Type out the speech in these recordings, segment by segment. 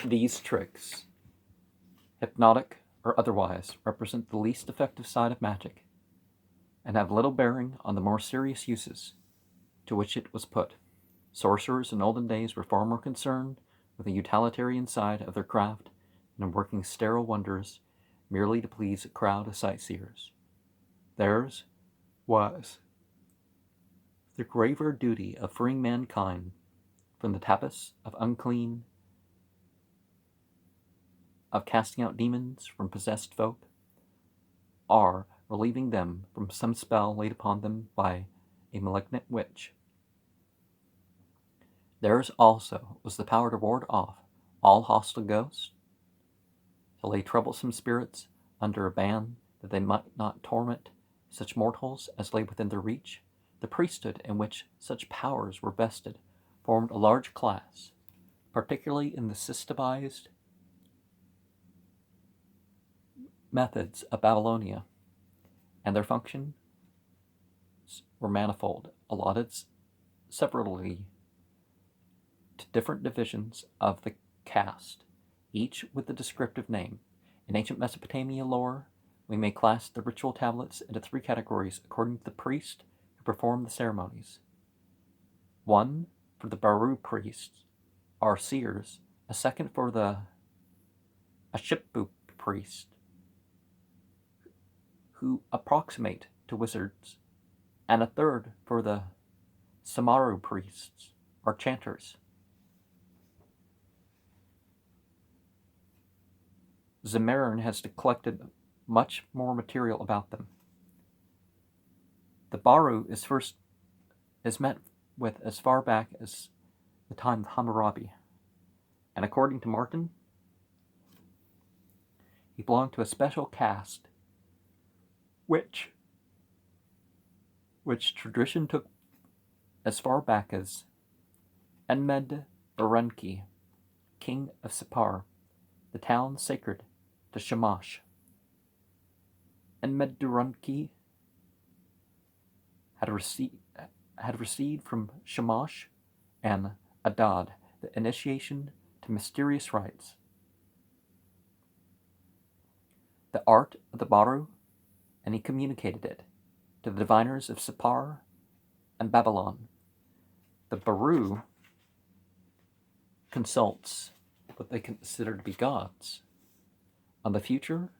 These tricks, hypnotic or otherwise, represent the least effective side of magic, and have little bearing on the more serious uses to which it was put. Sorcerers in olden days were far more concerned with the utilitarian side of their craft than in working sterile wonders merely to please a crowd of sightseers. Theirs was the graver duty of freeing mankind from the tapas of unclean, of casting out demons from possessed folk, or relieving them from some spell laid upon them by a malignant witch. Theirs also was the power to ward off all hostile ghosts, to lay troublesome spirits under a ban that they might not torment such mortals as lay within their reach. The priesthood in which such powers were vested formed a large class, particularly in the systematized methods of Babylonia, and their functions were manifold, allotted severally to different divisions of the caste, each with a descriptive name. In ancient Mesopotamia lore, we may class the ritual tablets into three categories according to the priest who performed the ceremonies. One for the Baru priests, or seers, a second for the Ashipu priest, who approximate to wizards, and a third for the Samaru priests, or chanters. Zimmermann has collected much more material about them. The Baru is met with as far back as the time of Hammurabi, and according to Martin, he belonged to a special caste which tradition took as far back as Enmed Berenki, king of Sippar, the town sacred to Shamash. Enmed Berenki had received from Shamash and Adad the initiation to mysterious rites, the art of the Baru, and he communicated it to the diviners of Sippar and Babylon. The Baru consults what they consider to be gods on the future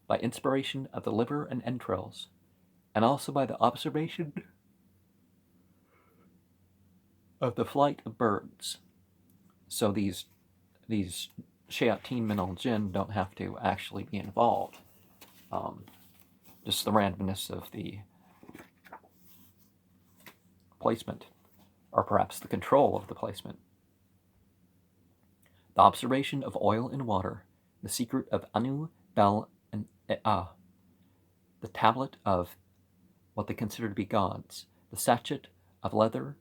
by inspiration of the liver and entrails, and also by the observation of the flight of birds. So these shayateen min al jinn don't have to actually be involved. Just the randomness of the placement, or perhaps the control of the placement. The observation of oil and water, the secret of Anu, Bel, and Ea, the tablet of what they consider to be gods, the sachet of leather,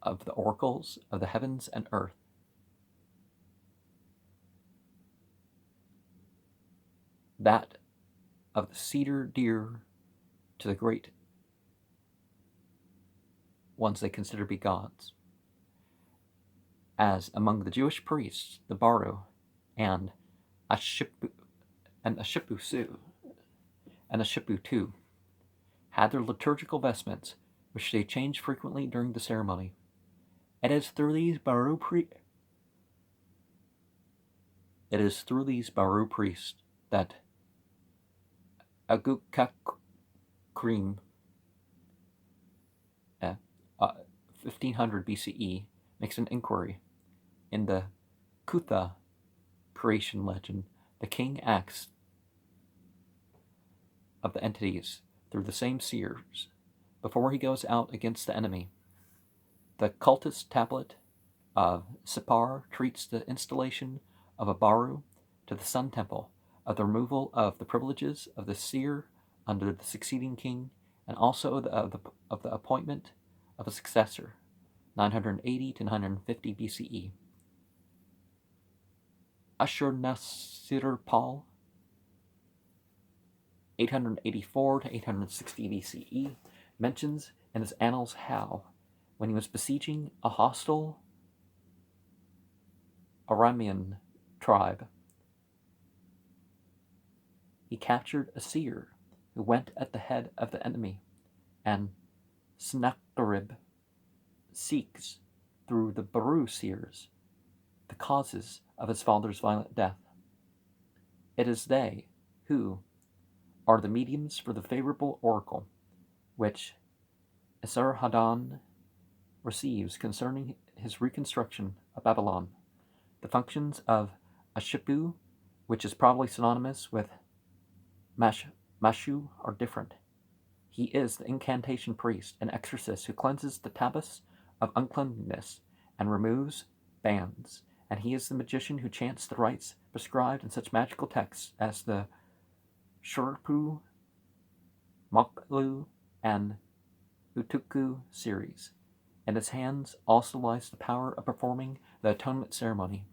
of the oracles of the heavens and earth. That of the cedar deer to the great ones they consider to be gods. As among the Jewish priests, the Baru and Ashipu too had their liturgical vestments, which they changed frequently during the ceremony. It is through these Baru priests that Agukakrim, 1500 BCE, makes an inquiry. In the Kutha creation legend, the king acts of the entities through the same seers before he goes out against the enemy. The cultist tablet of Sippar treats the installation of a Baru to the Sun Temple, of the removal of the privileges of the seer under the succeeding king, and also of the appointment of a successor, 980 to 950 BCE. Ashurnasirpal, 884 to 860 BCE, mentions in his annals how, when he was besieging a hostile Aramean tribe. He captured a seer who went at the head of the enemy, and Sennacherib seeks through the Baru seers the causes of his father's violent death. It is they who are the mediums for the favorable oracle which Esarhaddon receives concerning his reconstruction of Babylon. The functions of Ashipu, which is probably synonymous with Mashu, are different. He is the incantation priest and exorcist who cleanses the tabbas of uncleanliness and removes bands, and he is the magician who chants the rites prescribed in such magical texts as the Shurpu, Moklu, and Utuku series. In his hands also lies the power of performing the atonement ceremony,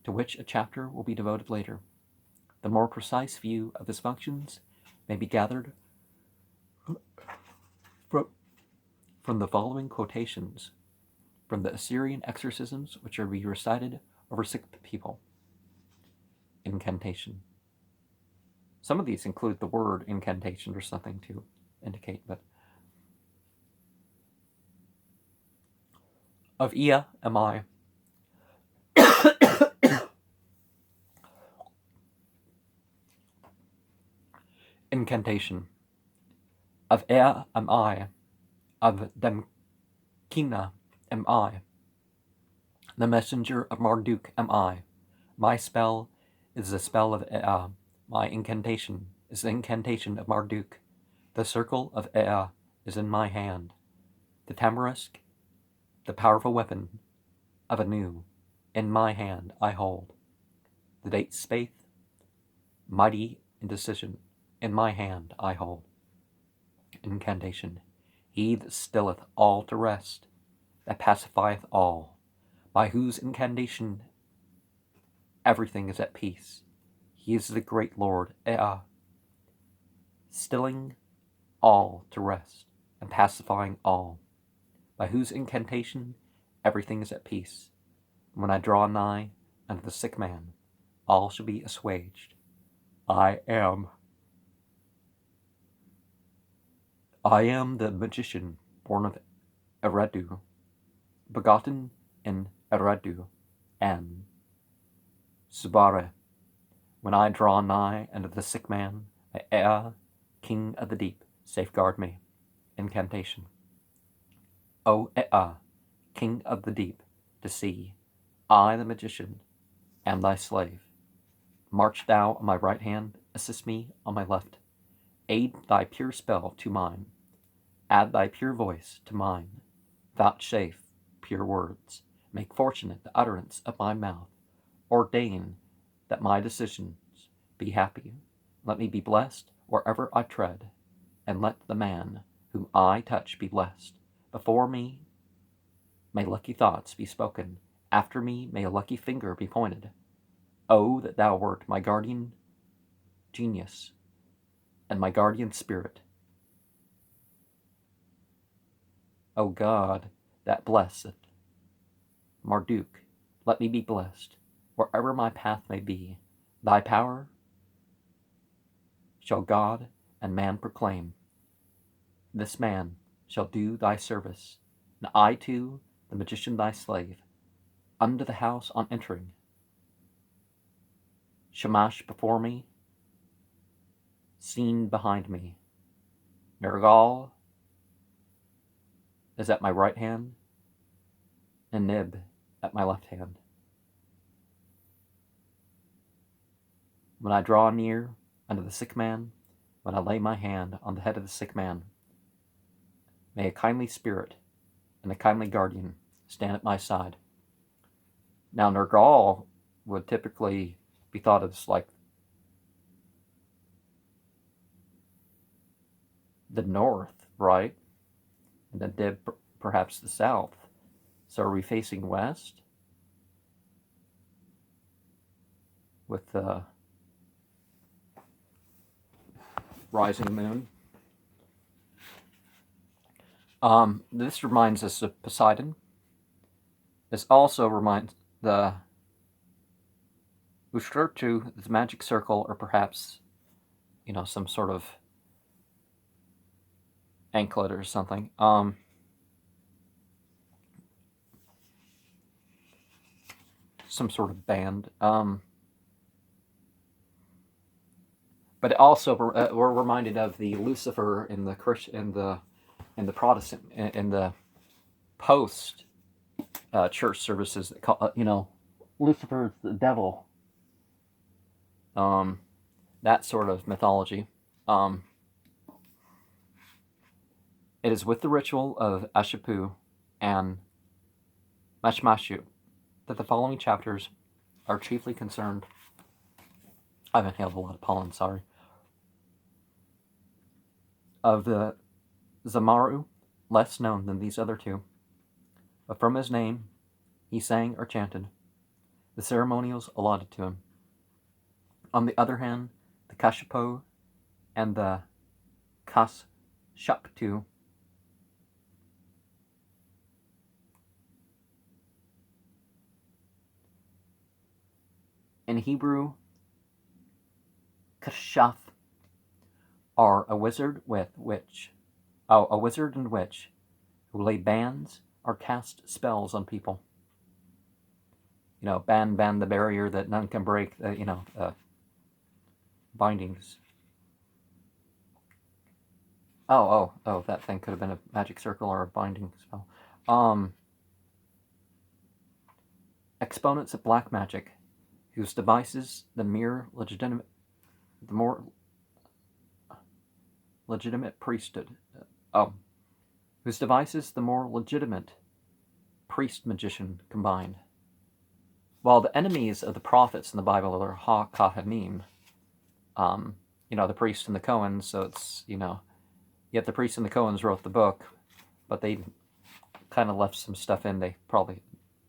to which a chapter will be devoted later. The more precise view of his functions may be gathered from the following quotations from the Assyrian exorcisms, which are to be recited over sick people. Incantation. Some of these include the word incantation or something to indicate, but of Ea am I. Incantation. Of Ea am I. Of Demkina am I. The messenger of Marduk am I. My spell is the spell of Ea. My incantation is the incantation of Marduk. The circle of Ea is in my hand. The tamarisk, the powerful weapon of Anu, in my hand I hold. The date Spath, mighty indecision, in my hand I hold. Incantation. He that stilleth all to rest, that pacifieth all, by whose incantation everything is at peace. He is the great Lord, Ea, stilling all to rest, and pacifying all, by whose incantation everything is at peace. When I draw nigh unto the sick man, all shall be assuaged. I am the magician born of Eridu, begotten in Eridu and Subare. When I draw nigh unto the sick man, Ea, king of the deep, safeguard me. Incantation. O Ea, king of the deep, to see, I the magician am thy slave. March thou on my right hand, assist me on my left. Aid thy pure spell to mine. Add thy pure voice to mine. Vouchsafe pure words. Make fortunate the utterance of my mouth. Ordain that my decisions be happy. Let me be blessed wherever I tread, and let the man whom I touch be blessed. Before me may lucky thoughts be spoken. After me may a lucky finger be pointed. Oh, that thou wert my guardian genius and my guardian spirit. O God, that blesseth Marduk, let me be blessed, wherever my path may be. Thy power shall God and man proclaim. This man shall do thy service, and I too, the magician thy slave, unto the house on entering. Shamash before me, seen behind me. Nergal is at my right hand, and Nib at my left hand. When I draw near unto the sick man, when I lay my hand on the head of the sick man, may a kindly spirit and a kindly guardian stand at my side. Now, Nergal would typically be thought of as like the north, right? And then Dib perhaps the south. So are we facing west with the rising moon? This reminds us of Poseidon. This also reminds the Ushturtu, the magic circle, or perhaps, some sort of anklet or something. Some sort of band. But also we're reminded of the Lucifer in the Protestant in the post church services that call Lucifer's the devil. That sort of mythology. It is with the ritual of Ashipu and Mashmashu that the following chapters are chiefly concerned. I've inhaled a lot of pollen, sorry. Of the Zamaru, less known than these other two, but from his name he sang or chanted the ceremonials allotted to him. On the other hand, the Kashipo and the Kashaptu in Hebrew, Kashaf are a wizard and witch who lay bands or cast spells on people. Ban the barrier that none can break. Bindings. Oh, that thing could have been a magic circle or a binding spell. Exponents of black magic, whose devices the more legitimate priesthood. Whose devices the more legitimate priest-magician combined. While the enemies of the prophets in the Bible are Ha-Kohanim, the priests and the Cohens, so it's, yet the priests and the Cohens wrote the book, but they kind of left some stuff in they probably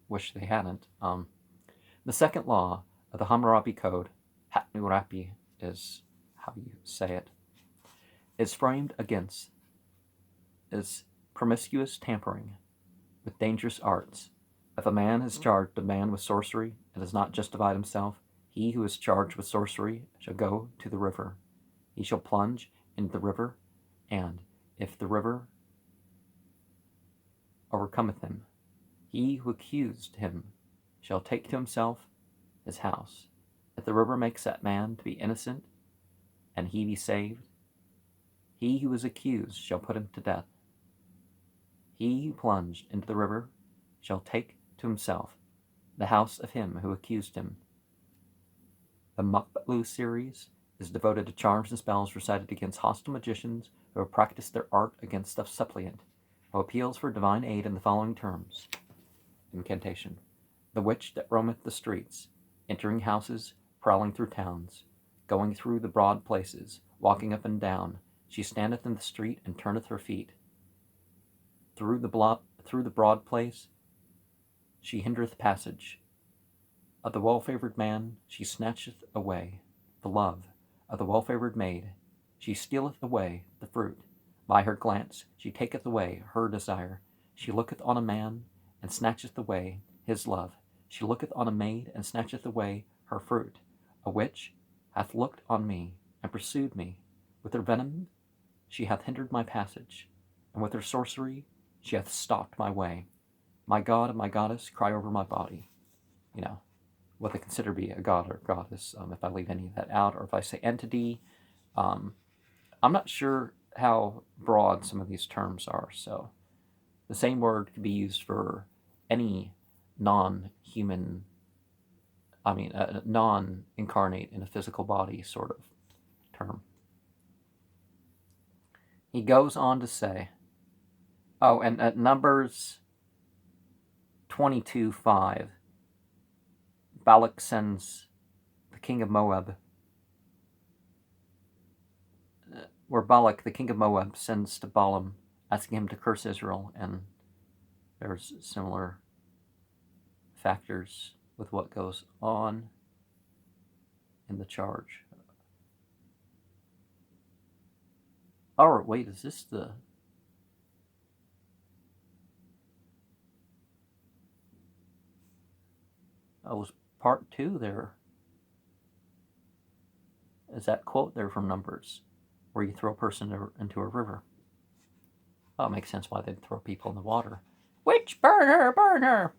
wish they hadn't. The second law of the Hammurabi Code, Hammurabi is how you say it, is framed against is promiscuous tampering with dangerous arts. If a man has charged a man with sorcery and does not justified himself, he who is charged with sorcery shall go to the river. He shall plunge into the river, and if the river overcometh him, he who accused him shall take to himself his house. If the river makes that man to be innocent, and he be saved, he who is accused shall put him to death. He who plunged into the river shall take to himself the house of him who accused him. The Makbalu series is devoted to charms and spells recited against hostile magicians who have practiced their art against the suppliant, who appeals for divine aid in the following terms. Incantation. The witch that roameth the streets, entering houses, prowling through towns, going through the broad places, walking up and down, she standeth in the street and turneth her feet. Through the broad place she hindereth passage. Of the well-favored man she snatcheth away the love. Of the well-favored maid she stealeth away the fruit. By her glance she taketh away her desire. She looketh on a man and snatcheth away his love. She looketh on a maid and snatcheth away her fruit. A witch hath looked on me and pursued me. With her venom she hath hindered my passage, and with her sorcery she hath stopped my way. My god and my goddess cry over my body. What they consider to be a god or goddess, if I leave any of that out, or if I say entity. I'm not sure how broad some of these terms are, so the same word could be used for any non-human, non-incarnate in a physical body sort of term. He goes on to say, and at Numbers 22:5, Balak sends the king of Moab, where Balak, the king of Moab, sends to Balaam, asking him to curse Israel, and there's similar factors with what goes on in the charge. Oh, wait, is this the... Oh, it was part 2 there. is that quote there from Numbers, where you throw a person into a river. Oh, it makes sense why they'd throw people in the water. Witch burner, burner!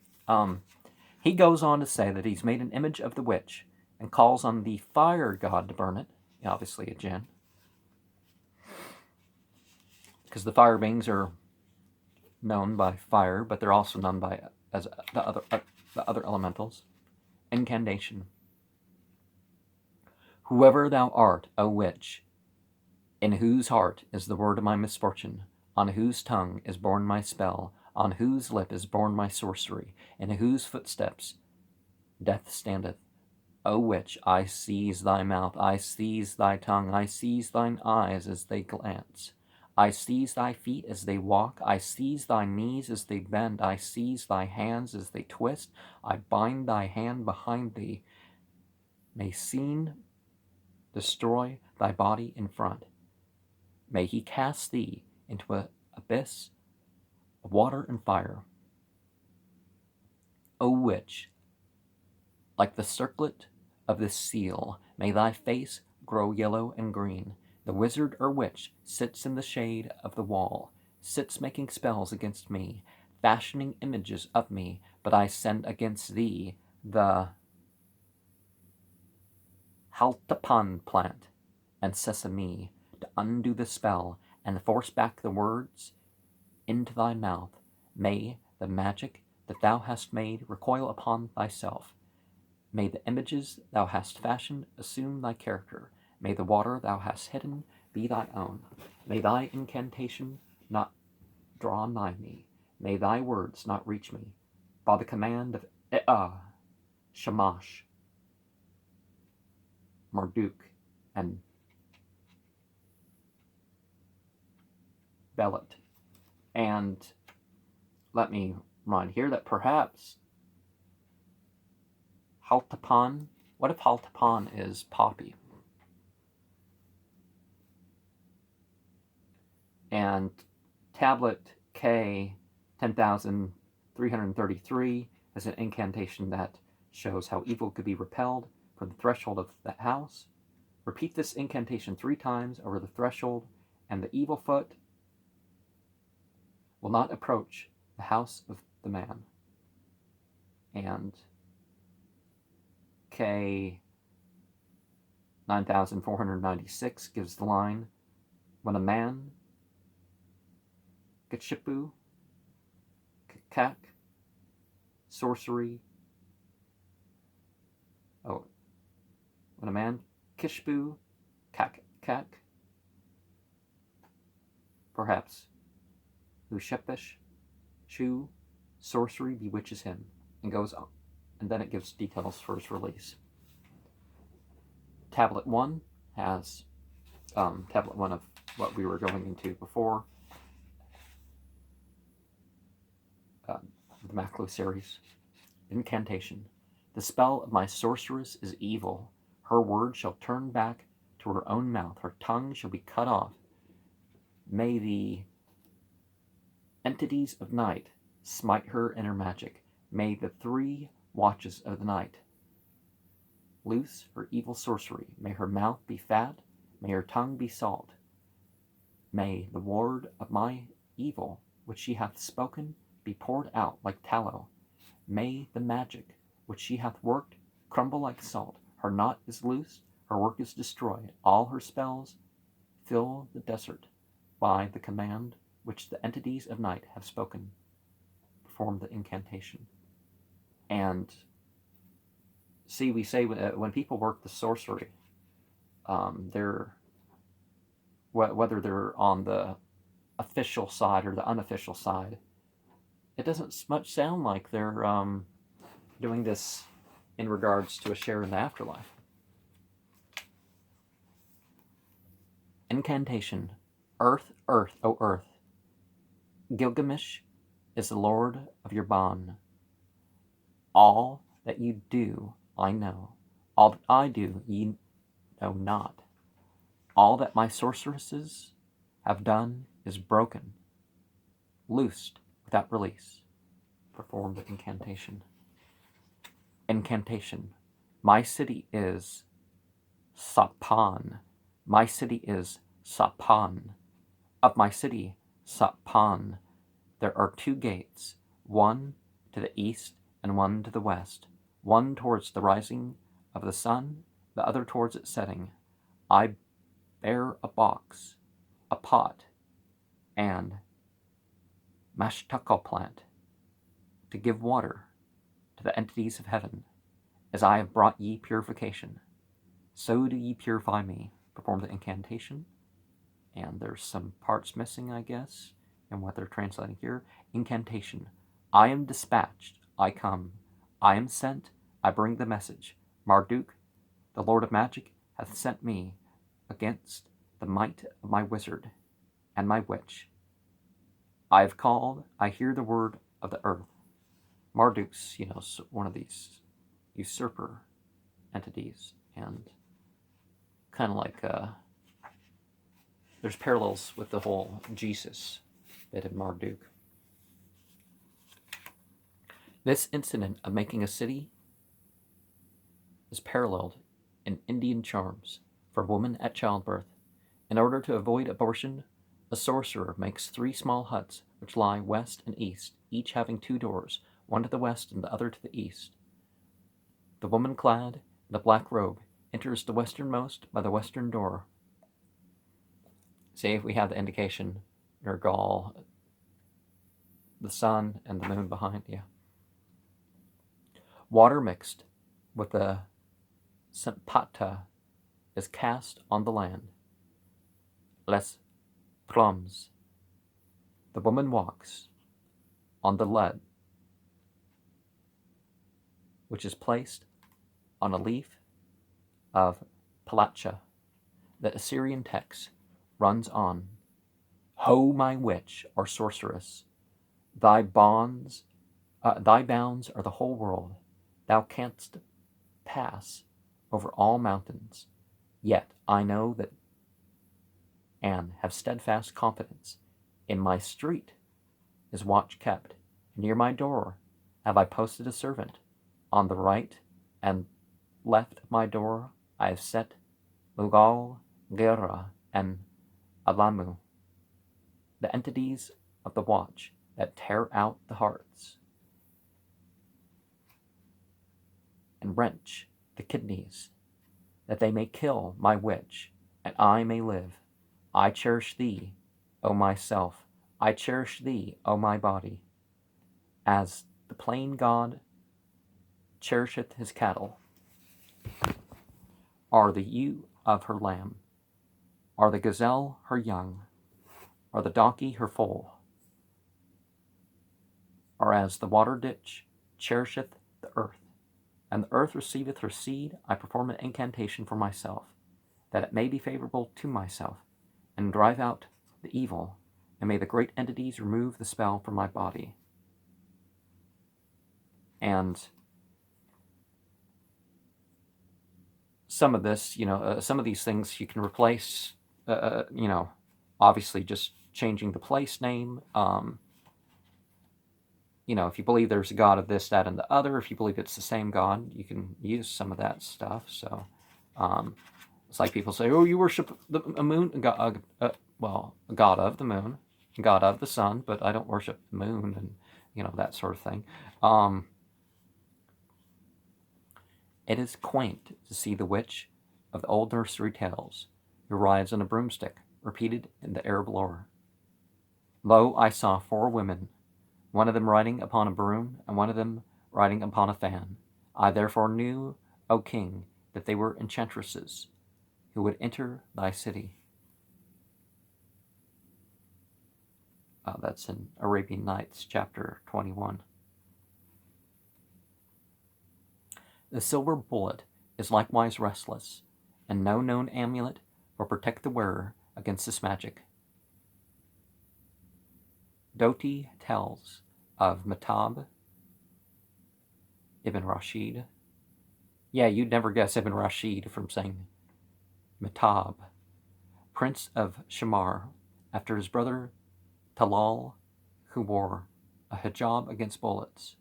He goes on to say that he's made an image of the witch and calls on the fire god to burn it. Obviously a djinn. Because the fire beings are known by fire, but they're also known by as the other elementals. Incantation. Whoever thou art, O witch, in whose heart is the word of my misfortune, on whose tongue is born my spell, on whose lip is born my sorcery, in whose footsteps death standeth. O witch, I seize thy mouth, I seize thy tongue, I seize thine eyes as they glance. I seize thy feet as they walk, I seize thy knees as they bend, I seize thy hands as they twist, I bind thy hand behind thee. May sin destroy thy body in front. May he cast thee into an abyss of water and fire. O witch, like the circlet of this seal, may thy face grow yellow and green. The wizard or witch sits in the shade of the wall, sits making spells against me, fashioning images of me, but I send against thee the haltapan plant and sesame to undo the spell and force back the words into thy mouth. May the magic that thou hast made recoil upon thyself. May the images thou hast fashioned assume thy character. May the water thou hast hidden be thy own. May thy incantation not draw nigh me. May thy words not reach me. By the command of Ea, Shamash, Marduk, and Belet. And let me remind here that perhaps Haltapan, what if Haltapan is poppy? And tablet K 10,333 is an incantation that shows how evil could be repelled from the threshold of that house. Repeat this incantation 3 times over the threshold, and the evil foot will not approach the house of the man. And K 9496 gives the line, when a man, Kachipu, Kakak, sorcery, when a man, Kishpu, Kakak, perhaps, Ushepish, Shu, sorcery bewitches him, and goes on. And then it gives details for his release. Tablet 1 has tablet 1 of what we were going into before, the Maklo series. Incantation. The spell of my sorceress is evil. Her word shall turn back to her own mouth. Her tongue shall be cut off. May the entities of night smite her in her magic. May the 3 watches of the night loose her evil sorcery. May her mouth be fat. May her tongue be salt. May the word of my evil, which she hath spoken, be poured out like tallow. May the magic which she hath worked crumble like salt. Her knot is loosed, her work is destroyed. All her spells fill the desert by the command which the entities of night have spoken. Perform the incantation. And see, we say when people work the sorcery, they're, whether they're on the official side or the unofficial side, it doesn't much sound like they're doing this in regards to a share in the afterlife. Incantation. Earth, earth, O earth. Gilgamesh is the lord of your Ban. All that you do, I know. All that I do, ye know not. All that my sorceresses have done is broken, loosed without release. Perform the incantation. Incantation. My city is Sapan. My city is Sapan. Of my city, Sapan, there are 2 gates, one to the east and one to the west, one towards the rising of the sun, the other towards its setting. I bear a box, a pot, and mashtaka plant to give water to the entities of heaven. As I have brought ye purification, so do ye purify me. Perform the incantation. And there's some parts missing, I guess, in what they're translating here. Incantation. I am dispatched. I come. I am sent. I bring the message. Marduk, the Lord of Magic, hath sent me against the might of my wizard and my witch. I have called. I hear the word of the earth. Marduk's, one of these usurper entities, and kind of like there's parallels with the whole Jesus bit in Marduk. This incident of making a city is paralleled in Indian charms for a woman at childbirth. In order to avoid abortion, a sorcerer makes 3 small huts which lie west and east, each having 2 doors, one to the west and the other to the east. The woman clad in a black robe enters the westernmost by the western door. See if we have the indication, Nergal, the sun and the moon behind you. Water mixed with the Sempata is cast on the land. Les plums. The woman walks on the lead, which is placed on a leaf of Palacha. The Assyrian text runs on, Ho, my witch or sorceress, thy bounds are the whole world. Thou canst pass over all mountains. Yet I know that and have steadfast confidence. In my street is watch kept. Near my door have I posted a servant. On the right and left of my door I have set Lugal, Gera, and Alamu, the entities of the watch that tear out the hearts and wrench the kidneys, that they may kill my witch, and I may live. I cherish thee, O myself. I cherish thee, O my body, as the plain God cherisheth his cattle. Are the ewe of her lamb, are the gazelle her young, are the donkey her foal, or as the water ditch cherisheth the earth, and the earth receiveth her seed, I perform an incantation for myself, that it may be favorable to myself, and drive out the evil, and may the great entities remove the spell from my body. And some of this, some of these things you can replace, obviously just changing the place name. If you believe there's a god of this, that, and the other, if you believe it's the same god, you can use some of that stuff. So it's like people say, oh, you worship a moon, a god of the moon, god of the sun, but I don't worship the moon, and that sort of thing. It is quaint to see the witch of the old nursery tales who rides on a broomstick, repeated in the Arab lore. Lo, I saw 4 women, one of them riding upon a broom, and one of them riding upon a fan. I therefore knew, O king, that they were enchantresses who would enter thy city. That's in Arabian Nights, chapter 21. The silver bullet is likewise restless, and no known amulet will protect the wearer against this magic. Doti tells of Matab Ibn Rashid. Yeah, you'd never guess Ibn Rashid from saying Matab, prince of Shamar, after his brother Talal, who wore a hijab against bullets,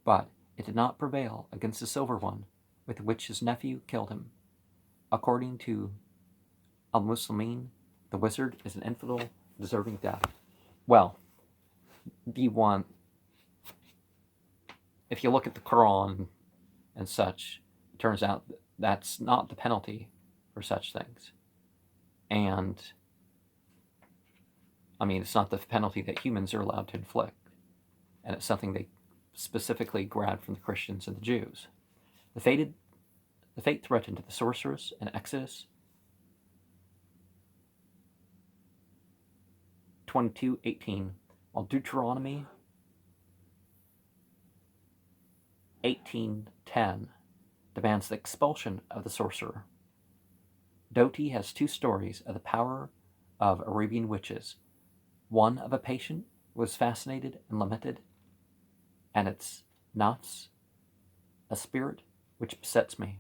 but it did not prevail against the silver one, with which his nephew killed him. According to al-Muslimin, the wizard is an infidel deserving death. Well, if you look at the Quran and such, it turns out that's not the penalty for such things. And, I mean, it's not the penalty that humans are allowed to inflict. And it's something they specifically grabbed from the Christians and the Jews. The fate threatened to the sorceress in Exodus 22:18, while Deuteronomy 18:10 demands the expulsion of the sorcerer. Doty has two stories of the power of Arabian witches. One of a patient who was fascinated and lamented, and it's nafs, a spirit which besets me.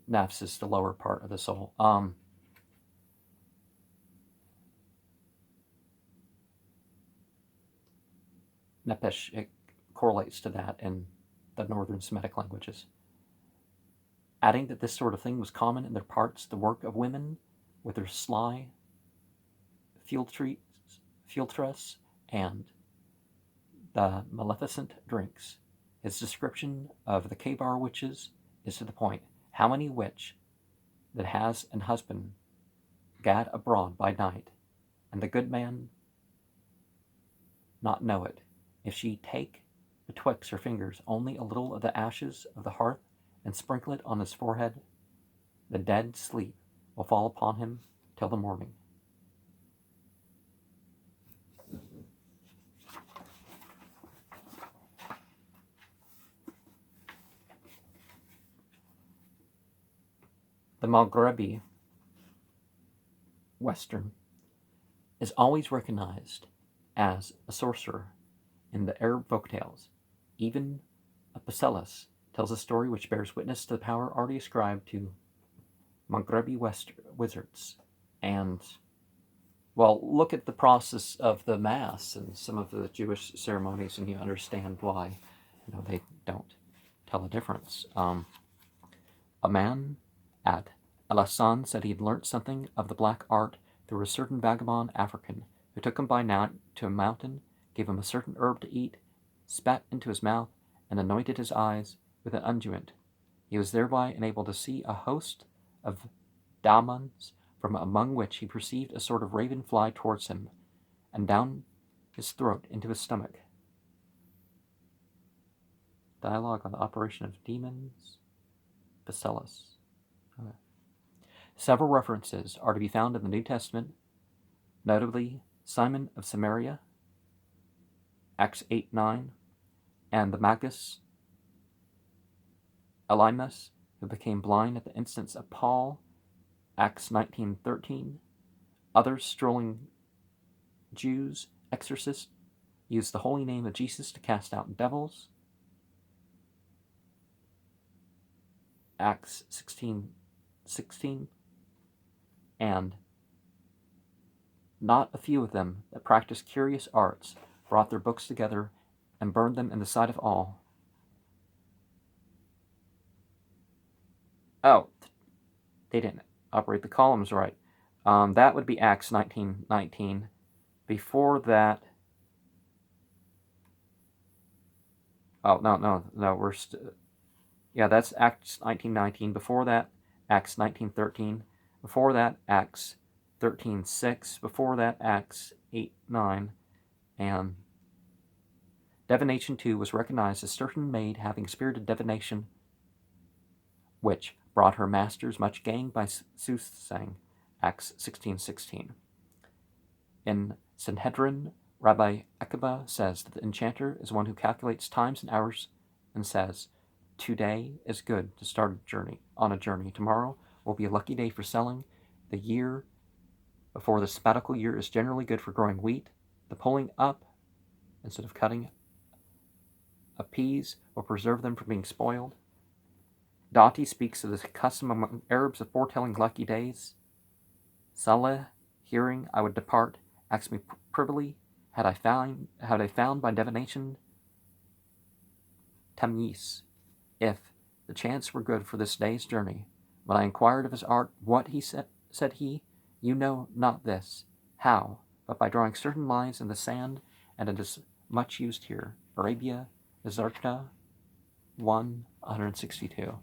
Nafs is the lower part of the soul. Nepesh, it correlates to that in the northern Semitic languages. Adding that this sort of thing was common in their parts, the work of women with their sly philtres and the maleficent drinks. His description of the Kabar witches is to the point. How many witch that has an husband gad abroad by night, and the good man not know it, if she take betwixt her fingers only a little of the ashes of the hearth and sprinkle it on his forehead, the dead sleep will fall upon him till the morning. The Maghrebi Western is always recognized as a sorcerer in the Arab folktales. Even Apicellus tells a story which bears witness to the power already ascribed to Maghrebi wizards. And, well, look at the process of the Mass and some of the Jewish ceremonies, and you understand why they don't tell a difference. A man at Alassan said he had learnt something of the black art through a certain vagabond African who took him by night to a mountain, gave him a certain herb to eat, spat into his mouth, and anointed his eyes with an unguent. He was thereby enabled to see a host of daemons, from among which he perceived a sort of raven fly towards him, and down his throat into his stomach. Dialogue on the operation of demons, Bacillus. Okay. Several references are to be found in the New Testament, notably Simon of Samaria, Acts 8:9, and the Magus Elymas, who became blind at the instance of Paul, Acts 19:13. Other strolling Jews, exorcists, used the holy name of Jesus to cast out devils, Acts 16:16, and not a few of them that practiced curious arts brought their books together and burned them in the sight of all. Oh, they didn't operate the columns right. That would be Acts 19:19. Before that... no, yeah, that's Acts 19:19. Before that, Acts 19:13. Before that, Acts 13:6. Before that, Acts 8:9. And divination too was recognized as certain maid having spirited divination, which brought her masters much gain by soothsaying, Acts 16:16. In Sanhedrin, Rabbi Akiba says that the enchanter is one who calculates times and hours and says, "Today is good to start on a journey. Tomorrow will be a lucky day for selling. The year before the sabbatical year is generally good for growing wheat. The pulling up, instead of cutting, of peas will preserve them from being spoiled." Dati speaks of the custom among Arabs of foretelling lucky days. Saleh, hearing I would depart, asked me privily, had I found by divination tamyiz, if The chants were good for this day's journey. When I inquired of his art, what he said he, you know not this. How? But by drawing certain lines in the sand, and it is much used here. Arabia, Deserta 162.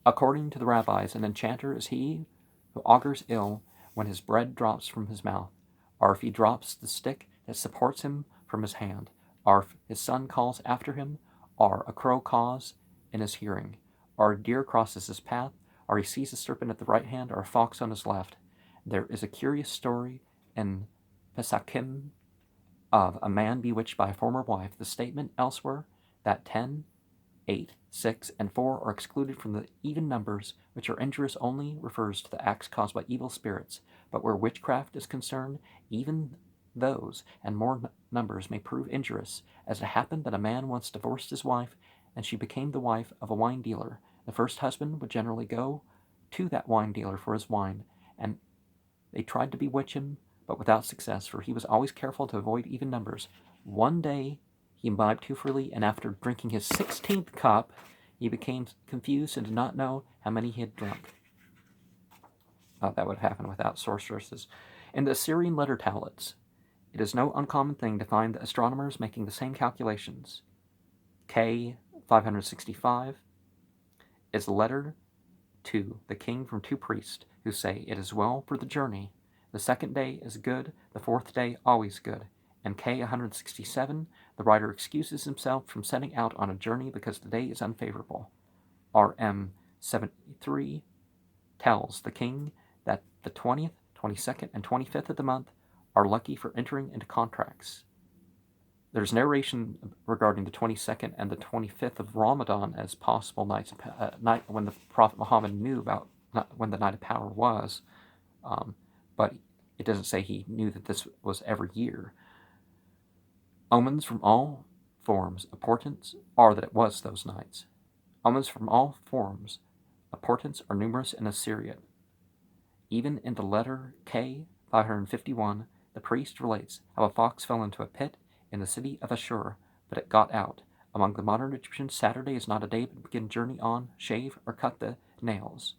According to the rabbis, an enchanter is he who augurs ill when his bread drops from his mouth, or if he drops the stick that supports him from his hand, or if his son calls after him, or a crow caws in his hearing, or a deer crosses his path, or he sees a serpent at the right hand, or a fox on his left. There is a curious story in Pesakim of a man bewitched by a former wife. The statement elsewhere that 10, 8, 6, and 4 are excluded from the even numbers, which are injurious, only refers to the acts caused by evil spirits. But where witchcraft is concerned, even those and more numbers may prove injurious, as it happened that a man once divorced his wife, and she became the wife of a wine dealer. The first husband would generally go to that wine dealer for his wine, and they tried to bewitch him, but without success, for he was always careful to avoid even numbers. One day he imbibed too freely, and after drinking his 16th cup, he became confused and did not know how many he had drunk. That would happen without sorceresses. In the Assyrian letter tablets, it is no uncommon thing to find the astronomers making the same calculations. K 565 is a letter to the king from two priests who say, it is well for the journey. The second day is good, the fourth day always good. And K 167, the writer excuses himself from setting out on a journey because the day is unfavorable. RM 73 tells the king that the 20th, 22nd, and 25th of the month are lucky for entering into contracts. There's narration regarding the 22nd and the 25th of Ramadan as possible nights night when the Prophet Muhammad knew about when the Night of Power was, but it doesn't say he knew that this was every year. Omens from all forms of portents are that it was those nights. Omens from all forms of portents are numerous in Assyria. Even in the letter K 551, the priest relates how a fox fell into a pit in the city of Ashur, but it got out. Among the modern Egyptians, Saturday is not a day to begin journey on, shave, or cut the nails.